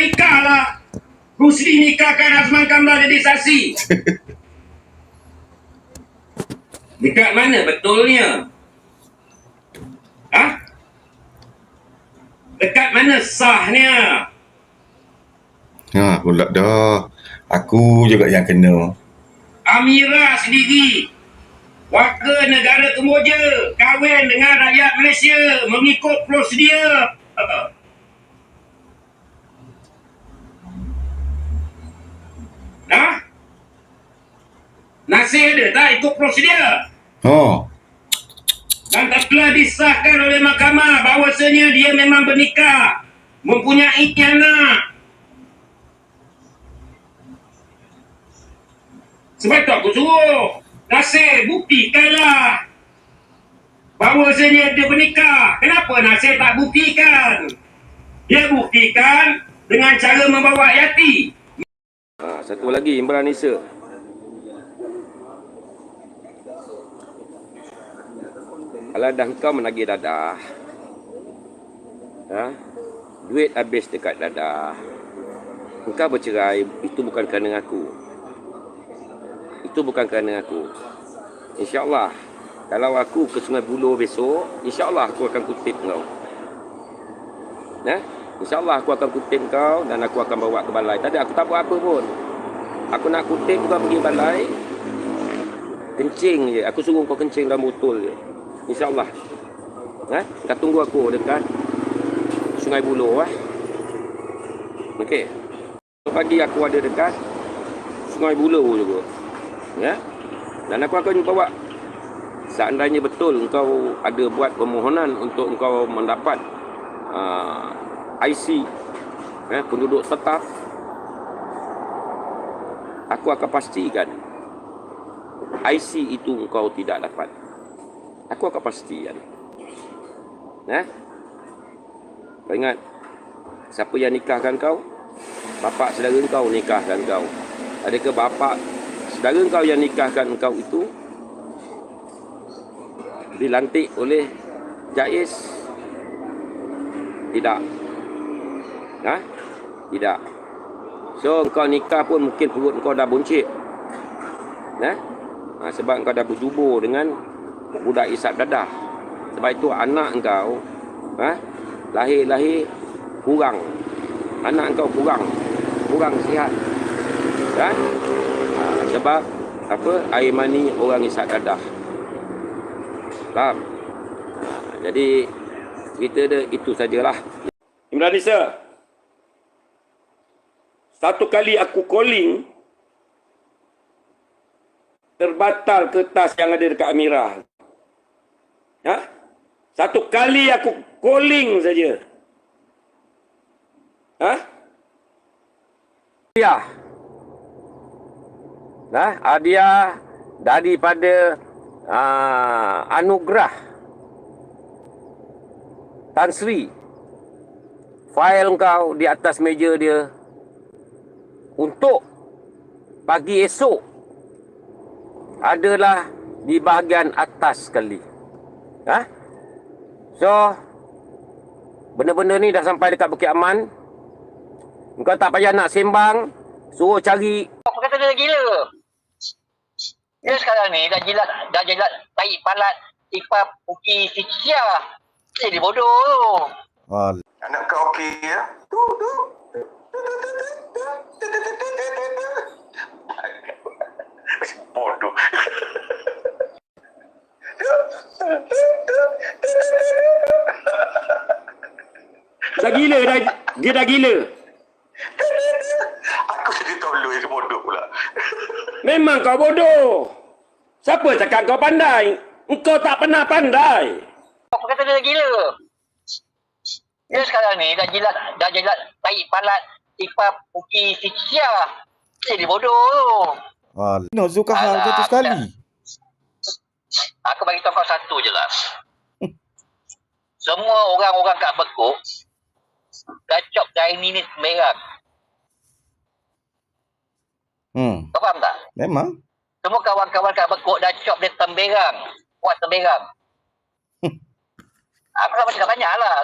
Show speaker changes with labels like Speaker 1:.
Speaker 1: nikah lah. Rusli nikahkan Azman Kamla jadi saksi. Dekat mana betulnya? Ha? Dekat mana sahnya?
Speaker 2: Ha, pula dah. Aku juga yang kena.
Speaker 1: Amira sendiri, warga negara Kemboja, kahwin dengan rakyat Malaysia mengikut prosedur. Dah? Nasir ada tak ikut prosedur?
Speaker 2: Oh,
Speaker 1: Dan telah disahkan oleh mahkamah bahawasanya dia memang bernikah, mempunyai anak. Sebab tu aku suruh Nasir buktikanlah bahawasanya dia bernikah. Kenapa Nasir tak buktikan? Dia buktikan dengan cara membawa Yati.
Speaker 3: Satu lagi, Imran Nisa. Kalau dah kau menagih dadah, duit habis dekat dadah, engkau bercerai, itu bukan kerana aku. Itu bukan kerana aku. InsyaAllah, kalau aku ke Sungai Buloh besok, InsyaAllah aku akan kutip kau. InsyaAllah aku akan kutip kau dan aku akan bawa ke balai. Tadi aku tak buat apa pun. Aku nak kutip kau pergi balai, kencing je. Aku suruh kau kencing dalam botol je. InsyaAllah. Kau tunggu aku dekat Sungai Buloh. Okey. Pagi aku ada dekat Sungai Buloh juga. Dan aku akan bawa, seandainya betul engkau ada buat permohonan untuk engkau mendapat IC penduduk tetap, aku akan pastikan IC itu engkau tidak dapat. Aku akan pastikan. Kau ingat, siapa yang nikahkan kau? Bapak saudara kau nikahkan kau. Adakah bapak saudara kau yang nikahkan engkau itu dilantik oleh Jais? Tidak. Tidak. So, engkau nikah pun mungkin perut engkau dah buncit. Sebab engkau dah berjubur dengan budak isap dadah. Sebab itu anak engkau lahir kurang. Anak engkau kurang sihat. Sebab apa? Air mani orang isap dadah. Faham? Jadi cerita dia itu sajalah. Imran Nisa, satu kali aku calling, terbatal kertas yang ada dekat Amirah. Satu kali aku calling saja. Hadiah daripada Anugerah Tan Sri. Fail kau di atas meja dia untuk pagi esok adalah di bahagian atas sekali. So, benda-benda ni dah sampai dekat Bukit Aman. Engkau tak payah nak sembang, suruh cari.
Speaker 4: Apa kata dia gila? Dia sekarang ni dah jilat tahi palat ipap uki fikia. Jadi bodoh tu.
Speaker 2: anak kau okey ya? Tu. Bodoh.
Speaker 3: Dah gila dah. Dia dah gila.
Speaker 2: Aku jadi tolong yang bodoh pula.
Speaker 3: Memang kau bodoh. Siapa cakap kau pandai? Engkau tak pernah pandai.
Speaker 4: Apa kata dia gila? Dia sekarang ni dah jilat tahi palat ipap uki fikia. Jadi bodoh tu.
Speaker 5: No, Zulkifli jatuh sekali.
Speaker 4: Aku bagi tahu kau satu je lah. Semua orang-orang kat Bekuk dah cop kain ni merah. Kau faham tak?
Speaker 5: Memang.
Speaker 4: Semua kawan-kawan kat Bekuk dah cop dia temberang. Buat temberang. Aku tak masih dah banyak lah.